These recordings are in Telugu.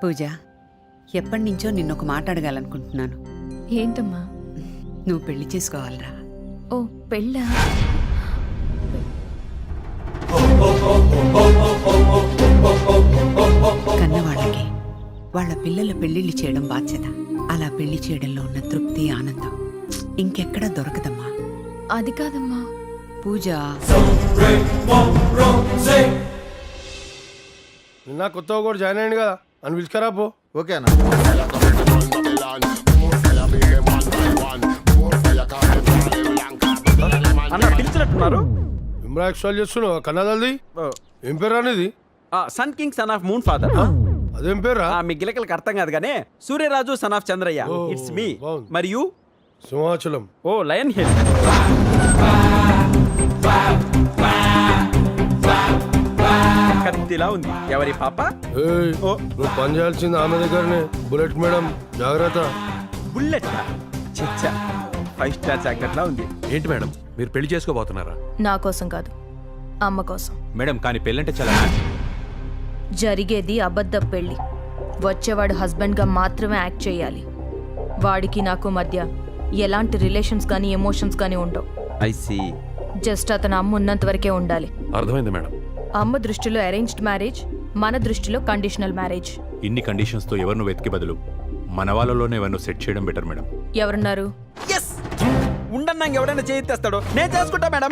పూజ, ఎప్పటి నుంచో నిన్నొక మాట అడగాలనుకుంటున్నాను. ఏంటమ్మా? నువ్వు పెళ్లి చేసుకోవాలరా. ఓ పెళ్ళా? కన్నవాళ్ళకి వాళ్ళ పిల్లల పెళ్లిళ్ళు చేయడం బాధ్యత. అలా పెళ్లి చేయడంలో ఉన్న తృప్తి, ఆనందం ఇంకెక్కడా దొరకదమ్మా. అది కాదమ్మా. పూజ, నిన్న కొత్తగా కూడా జాయిన్ అయ్యింది కదా అని పిలుచుకరా పో. ఓకే అన్న. అన్న పిలిచినట్టున్నారు. ఇమ్రా ఎక్స్ట్రాల్ చేస్తున్నావు కన్నదల్ది. ఏం పేరు అనేది? Sun king son of moon father. అదేం పేరా? మీ గిలకలకు అర్థం కాదు కానీ Suryaraju son of Chandrayya. Oh, it's me. బాగుంది. మరియు సింహాచలం. Oh lion hill. కత్తిలా ఉంది. ఎవరి పాప? ఏయ్, ఓ. నువ్వు పని చేయాల్సింది ఆమె దగ్గరనే. బుల్లెట్ మేడం జాగ్రత్త. బుల్లెట్. చిచ్చా 5 స్టార్ చాక్లెట్లా ఉంది. ఏంటి మేడం, మీరు పెళ్లి చేసుకోబోతున్నారా? నా కోసం కాదు, అమ్మ కోసం. మేడం కానీ పెళ్ళంటే చాలా జరిగేది అబద్ధ పెళ్లి. వచ్చేవాడు హస్బెండ్గా మాత్రమే యాక్ట్ చేయాలి. వాడికి నాకు మధ్య ఎలాంటి రిలేషన్స్ కానీ ఎమోషన్స్ కానీ ఉండవు. I see. జస్ట్ అతను అమ్మ ఉన్నంత వరకే ఉండాలి. అర్థమైంది మేడం. అమ్మ దృష్టిలో అరేంజ్డ్ మ్యారేజ్, మన దృష్టిలో కండిషనల్ మ్యారేజ్. ఇన్ని కండిషన్స్ తో ఎవరిను వెతికి బదులు మన వాళ్ళలోనే ఎవరిను సెట్ చేయడం బెటర్ మేడం. ఎవరున్నారు? ఎస్, ఉండన్నా ఎవడైనా చేయిస్తాడు. నేను చేసుకుంటా మేడం.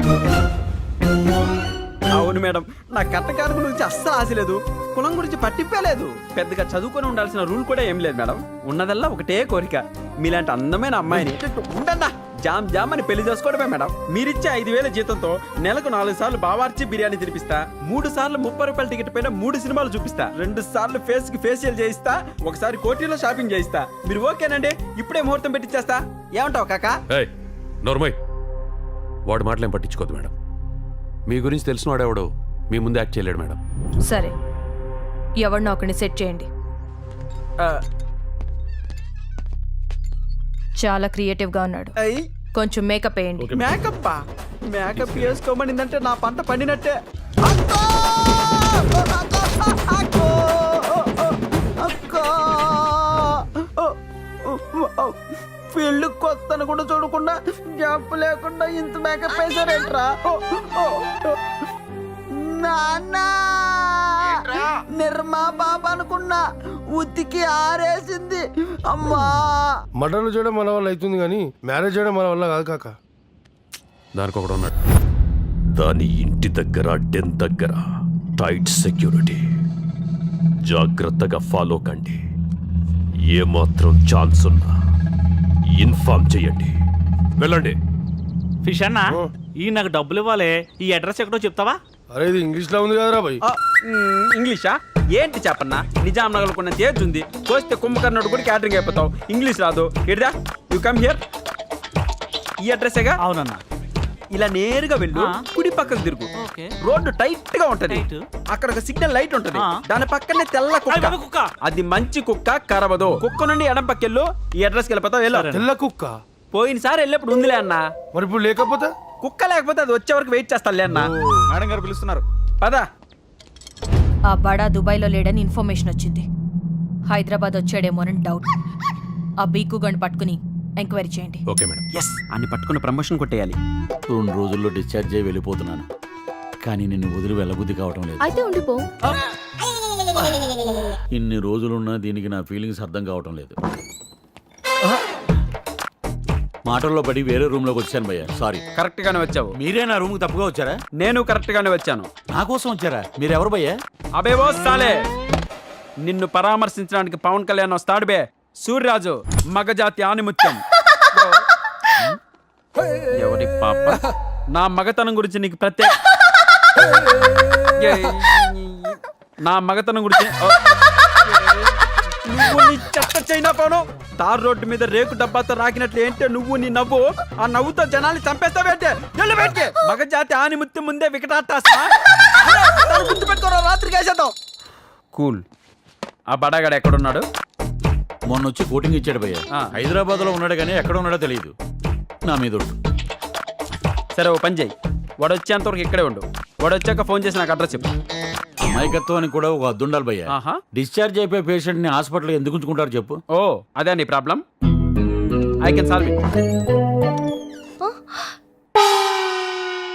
అవును మేడం, నా కట్టకారు గురించి అస్సలు ఆశ లేదు. కులం గురించి పట్టింపలేదు. పెద్దగా చదువుకొని ఉండాల్సిన రూల్ కూడా ఏం లేదు మేడం. ఉన్నదల్లా ఒకటే కోరిక, మీలాంటి అందమైన అమ్మాయిని ఉండన్నా జామ్ జామ్ అని పెళ్లి చేసుకోవడమే మేడం. మీరిచ్చే 5,000 జీతంతో నెలకు 4 సార్లు బావార్చి బిర్యానీ తినిపిస్తా, 3 సార్లు 30 రూపాయల టికెట్ పైన 3 సినిమాలు చూపిస్తా, 2 సార్లు ఫేస్ కి ఫేషియల్ చేయిస్తా, ఒకసారి కోటిలో షాపింగ్ చేయిస్తా. మీరు ఓకేనండి? ఇప్పుడే ముహూర్తం పెట్టించేస్తా. ఏమంటావు కాకా? ఏయ్ నోర్మయ్, వాడు మాటలేం పట్టించుకోదు మేడం. మీ గురించి తెలిసిన వాడెవడో మీ ముందు యాక్ట్ చేయలేడు మేడం. సరే, ఎవరినో ఒకరిని సెట్ చేయండి. చాలా క్రియేటివ్ గా ఉన్నాడు. కొంచెం మేకప్ వేయండి. మేకప్ మేకప్ వేసుకోమనిందంటే నా పంట పండినట్టే. పెళ్ళి కొత్తను కూడా చూడకుండా గ్యాప్ లేకుండా ఇంత మేకప్ వేసారేంట్రా? నాన్న నిర్మా బాబా అనుకున్నా, ఉతికి ఆరేసింది అమ్మా. మటన్లు చేయడం మన వల్ల అవుతుంది కానీ మ్యారేజ్ చేయడం మన వల్ల కాదు కాక. దానికి ఒకడు ఉన్నాడు. దాని ఇంటి దగ్గర డెన్ దగ్గర టైట్ సెక్యూరిటీ. జాగ్రత్తగా ఫాలో కండి. ఏమాత్రం ఛాన్స్ ఉన్నా ఇన్ఫార్మ్ చేయండి. వెళ్ళండి. ఫిష్ అన్న, ఈ నాకు డబ్బులు ఇవ్వాలి. ఈ అడ్రస్ ఎక్కడో చెప్తావా? అరే ఇది ఇంగ్లీష్ లో ఉంది కదరా భయ్. ఇంగ్లీషా? ఏంటి చెప్పన్నా? నిజాం నగలుకున్న తేజ్ ఉంది. కోస్తే కుంభకర్ణుడు కూడా క్యాటరింగ్ అయిపోతావు. ఇంగ్లీష్ రాదు. ఎడిదా యు కమ్ హియర్. ఈ అడ్రస్సేగా? అవునన్నా. ఇలా నేరుగా వెళ్ళు, కుడి పక్కకు తిరుగు. రోడ్డు టైట్ గా ఉంటది. అక్కడ ఒక సిగ్నల్ లైట్ ఉంటది. దాని పక్కనే తెల్ల కుక్క. అది మంచి కుక్క, కరవదు. కుక్క నుండి ఎడం పక్కెళ్ళు. ఈ అడ్రస్కి వెళ్ళిపోతావు. వెళ్ళా. తెల్ల కుక్క పోయినసారి వెళ్ళేప్పుడు ఉందిలే అన్న. మరి ఇప్పుడు లేకపోతే? కుక్క లేకపోతే అది వచ్చే వరకు వెయిట్ చేస్తాలే అన్న. మేడం గారు పిలుస్తున్నారు, పదా. ఆ బడా దుబాయ్లో లేడని ఇన్ఫర్మేషన్ వచ్చింది. హైదరాబాద్ వచ్చాడేమోనని డౌట్. ఆ బీకు గండి పట్టుకుని ఎంక్వైరీ చేయండి. Okay madam. ఎస్, అన్ని పట్టుకుని ప్రమోషన్ కొట్టేయాలి. 2 రోజుల్లో డిశ్చార్జ్ అయ్యి వెళ్ళిపోతున్నాను, కానీ నిన్ను వదిలి వెళ్ళబుద్ధి కావటం లేదు. అయితే ఉండిపో. ఇన్ని రోజులున్నా దీనికి నా ఫీలింగ్స్ అర్థం కావటం లేదు. మాటల్లో పడి వేరే రూమ్ లోకి వచ్చాను భయ్య, సారీ. కరెక్ట్ గానే వచ్చావు. మీరే నా రూమ్ కి తప్పుగా వచ్చారా? నేను కరెక్ట్ గానే వచ్చాను. నా కోసం వచ్చారా? మీరెవరు భయ్య? అబేవో సాలే, నిన్ను పరామర్శించడానికి పవన్ కళ్యాణ్ వస్తాడు బే. సూర్యరాజు మగజాతి ఆనిముత్యం. ఎవరి పాప? నా మగతనం గురించి నీకు ప్రత్యేక నా మగతనం గురించి నువ్వు నీ చెత్త చైనా పోను. తార్ రోడ్డు మీద రేకు డబ్బాతో రాకినట్లు ఏంటే నువ్వు నీ నవ్వు. ఆ నవ్వుతో జనాల్ని చంపేస్తావేంటే? మగజాతి ఆనిముత్యం ముందే వికటాటాసా. గుర్తుపెట్టుకోరా, రాత్రికి వేసేద్దాం. కూల్. ఆ బడాగాడు ఎక్కడున్నాడు? మొన్న వచ్చి కోటింగ్ ఇచ్చాడు భయ్య. హైదరాబాద్ లో ఉన్నాడు కానీ ఎక్కడ ఉన్నాడో తెలియదు. నా మీద ఉండు. సరే ఓ పని చేయి, వాడు వచ్చేంతవరకు ఇక్కడే ఉండు. వాడు వచ్చాక ఫోన్ చేసి నాకు అడ్రస్ చెప్పు. అమాయకత్వానికి కూడా ఒక హద్దు ఉండాలి భయ్య. ఆహా. డిశ్చార్జ్ అయిపోయే పేషెంట్ ని హాస్పిటల్ ఎందుకు ఉంచుకుంటారు చెప్పు? ఓ అదే నీ problem. I can solve it.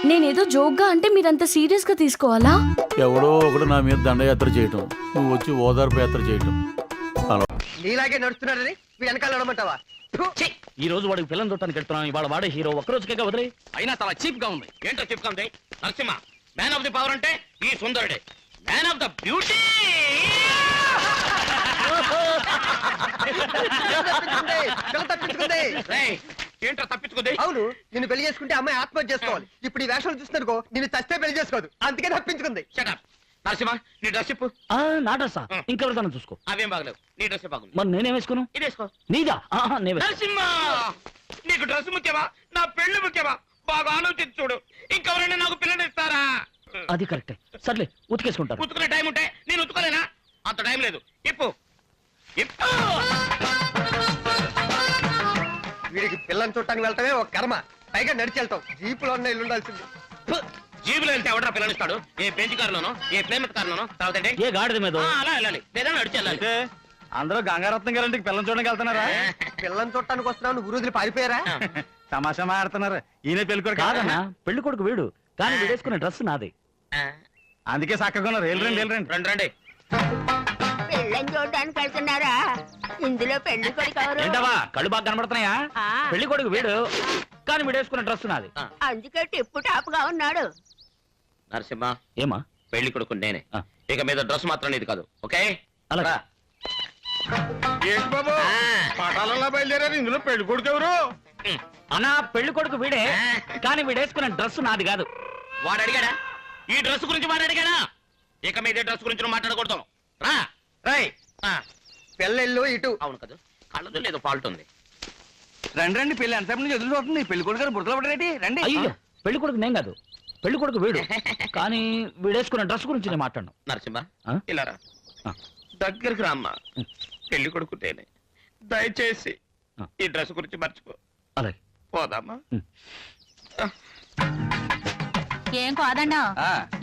నేనేదో జోక్గా అంటే మీరంత సీరియస్గా తీసుకోవాలా? ఎవడో ఒకడు నా మీద దండయాత్ర చేయటం, నువ్వు వచ్చి ఓదార్పు యాత్ర చేయటం. నీలాగే నడుస్తున్నాడని వీడు వెనకాల నడమంటావా? ఈ రోజు వాడికి పిల్లలు చూడటానికి వెళ్తున్నాం. ఇవాళ వాడే హీరో, ఒక్కరోజుకే వదిలే. అయినా చాలా చీప్ గా ఉంది. ఏంటో చీప్ గా ఉంది? Narasimha man of the power అంటే ఈ సుందరుడే. మ్యాన్ ఆఫ్ ద బ్యూటీ ఏంటో తప్పించుకుంది. అవును, నిన్ను పెళ్లి చేసుకుంటే అమ్మాయి ఆత్మహత్య చేసుకోవాలి. ఇప్పుడు ఈ వేషాలు చూస్తున్నారుకో నిన్ను చస్తే పెళ్లి చేసుకోదు, అందుకే తప్పించుకుంది. నరసింహ నీ డ్రెస్ చెప్పు. నా డ్రెస్సా? ఇంకెవరిదాన్ని చూసుకో. అవేం బాగలేవు, నీ డ్రెస్ బాగుంది. మరి నేనేం వేసుకోను? ఇది వేసుకో. నీదా? నరసింహ నీకు డ్రెస్ ముఖ్యమా, నా పెళ్లి ముఖ్యమా? బాగా ఆలోచించి చూడు. ఇంకెవరైనా నాకు పిల్లలు ఇస్తారా? అది కరెక్టే. సర్లే ఉతికేసుకుంటా. ఉతుకునే టైం ఉంటే నేను ఉతుకోలేనా? అంత టైం లేదు. ఇప్పు వీడికి పిల్లని చూడటానికి వెళ్ళటమే ఒక కర్మ, పైగా నడిచి వెళ్తాం. జీపులో ఉన్న ఇల్లు ఉండాల్సింది. జీబులో వెళ్తే ఎవడరా పిల్లనిస్తాడు? ఏ బెంచ్ కారులోనో, ఏ ప్లేమెట్ కారులోనో, తర్వాత ఏ గాడిద మీద అలా వెళ్ళాలి, లేదా నడిచి వెళ్ళాలి. అందరూ గంగారత్నం గారింటికి పిల్లలు చూడడానికి వెళ్తున్నారా? పిల్లని చూడటానికి వస్తున్నావు, నువ్వు రోజులు పారిపోయారా? తమాషా మాడుతున్నారు. ఈయన పెళ్లి కొడుకు కాదన్నా, పెళ్లి కొడుకు వీడు, కానీ వీడేసుకునే డ్రెస్ నాది. అందుకే చక్కగా ఉన్నారు. వెళ్ళరండి రండి రండి. పెళ్ళని చూడడానికి వెళ్తున్నారా? ఇందులో పెళ్లి కొడుకు ఎవరు? ఏంటవా కళ్ళు బాగా కనబడుతున్నాయా? పెళ్లి కొడుకు వీడు, కానీ వీడేసుకునే డ్రెస్ నాది. అందుకే టిప్పు టాప్ గా ఉన్నాడు. నరసింహ ఏమా? పెళ్లి కొడుకు నేనే. ఇక మీద డ్రెస్ మాత్రం నీది కాదు, ఓకే? అలా ఏంటి బాబు పటాలలో బయలుదేరారు, ఇందులో పెళ్లి కొడుకు ఎవరు? అన్నా పెళ్లి కొడుకు వీడే, కానీ వీడేసుకునే డ్రెస్ నాది కాదు. వాడు అడిగాడా ఈ డ్రెస్ గురించి? వాడు అడిగాడా? ఇక మీద డ్రెస్ గురించి నువ్వు మాట్లాడకూడదు. రా రై. పిల్లలు ఇటు. అవును కదా, కళ్ళదు లేదు ఫాల్ట్ ఉంది. రండి రండి, పెళ్లి ఎంతసేపు నుంచి ఎదురు చూస్తుంది. పెళ్లి కొడుకు గారు బుర్రలో పడరేటి? రండి. అయ్యో పెళ్లి కొడుకు నేను కాదు, పెళ్లి కొడుకు వీడు, కానీ వీడేసుకున్న డ్రెస్ గురించి నేను మాట్లాడను. నరసింహ ఇలా రా, దగ్గరికి రామ్మా. పెళ్లి కొడుకు నేనే, దయచేసి ఈ డ్రెస్ గురించి మర్చిపో. అలాగే పోదామా? ఏం కాదన్నా,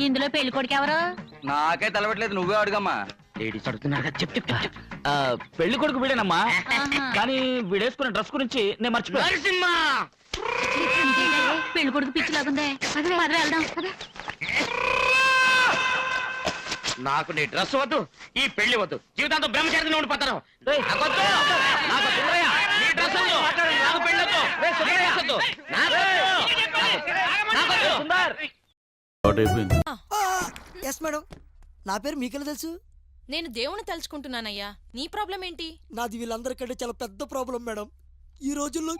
ఇందులో పెళ్లి కొడుకు ఎవరు? నాకే తలబెట్టలేదు, నువ్వే అడుగమ్మా. లేడీస్ అడుగుతున్నారు, చెప్ చెప్ చెప్. పెళ్లి కొడుకు వీడేనమ్మా, కానీ వీడేసుకున్న డ్రెస్ గురించి నేను మర్చిపోయా. నరసింహ పెళ్లి కొడుకు పిచ్చి లాగుందే, పద వెళ్దాం. నాకు నీ డ్రెస్ వద్దు, ఈ పెళ్లి వద్దు, జీవితాంతం బ్రహ్మచారిగా ఉండిపోతాను. ఎస్ మేడం, నా పేరు మీకెలా తెలుసు? నేను దేవుని తలుచుకుంటున్నానయ్యా, నీ ప్రాబ్లం ఏంటి? నాది వీళ్ళందరికంటే చాలా పెద్ద ప్రాబ్లం మేడం. ఈ రోజుల్లో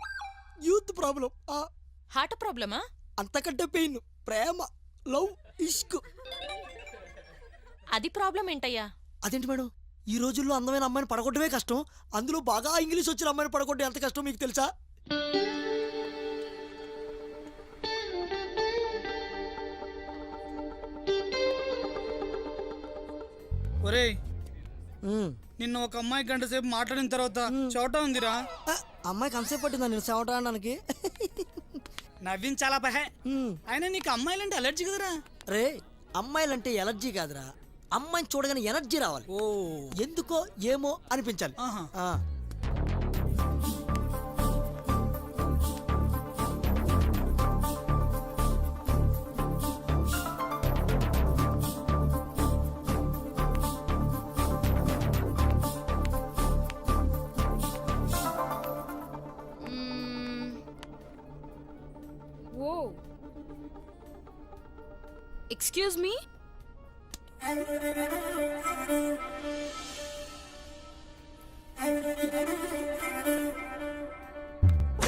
యూత్ ప్రాబ్లం. హార్ట్ ప్రాబ్లమా? అంతకంటే పెయిన్, ప్రేమ, లవ్, ఇష్క్. అది ప్రాబ్లం ఏంటయ్యా? అదేంటి మేడం, ఈ రోజుల్లో అందమైన అమ్మాయిని పడగొట్టమే కష్టం, అందులో బాగా ఇంగ్లీష్ వచ్చిన అమ్మాయిని పడగొట్టే ఎంత కష్టం మీకు తెలుసా? ఒరే నిన్న ఒక అమ్మాయి గంట సేపు మాట్లాడిన తర్వాత చోట ఉందిరా. అమ్మాయి కంసేపు పట్టిందా నేను చెవటానికి? నవ్వించాలా పహే. అయినా నీకు అమ్మాయిలంటే అలర్జీ కదరా? రే, అమ్మాయిలంటే ఎలర్జీ కాదురా, అమ్మాయిని చూడగానే ఎనర్జీ రావాలి. ఓ ఎందుకో ఏమో అనిపించాలి. ఎక్స్క్యూజ్ మీ,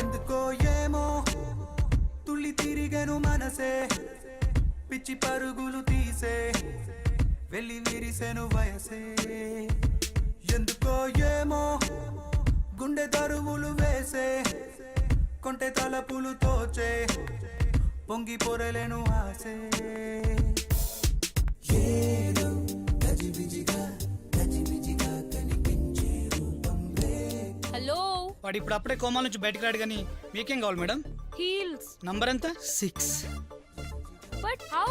ఎందుకో ఏమో తుళ్ళి తిరిగెను మనసే, పిచ్చి పరుగులు తీసే వెళ్ళి విరిసెను వయసే. ఎందుకో ఏమో గుండె దరువులు వేసే, కొంటె తలపులు తోచే పొంగి పొరలేను ఆసే. ఏదో గజిబిజిగా గజిబిజిగా కనిపించే రూపం రే. హలో, వాడు ఇప్పుడు అప్పుడే కోమాల నుంచి బయటకు రాడు, కానీ మీకేం కావాలి మేడం? హీల్స్. నంబర్ ఎంత? 6. But how?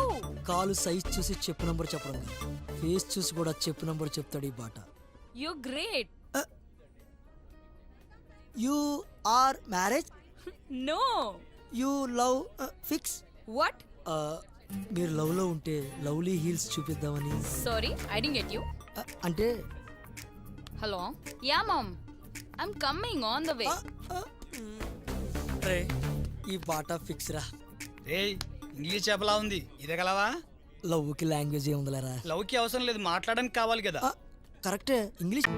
కాలు సైజ్ చూసి చెప్పు నంబర్ చెప్పడం కాదు, ఫేస్ చూసి కూడా చెప్పు నంబర్ చెప్తాడు ఈ బాట. You great. You are marriage? No. You love fix? What? మీరు లవ్ లో ఉంటే లవ్లీ హీల్స్ చూపిద్దామని. Sorry, I didn't get you. అంటే hello. Ya mom, I'm coming on the way. రే ఈ బాట ఫిక్స్ రా. ఏయ్ ఇంగ్లీష్ చెప్పలా ఉంది, ఇదే కలవా? లవ్ కి లాంగ్వేజ్ ఏముందిలేరా. లవ్ కి అవసరం లేదు, మాట్లాడడానికి కావాలి కదా. కరెక్టే ఇంగ్లీష్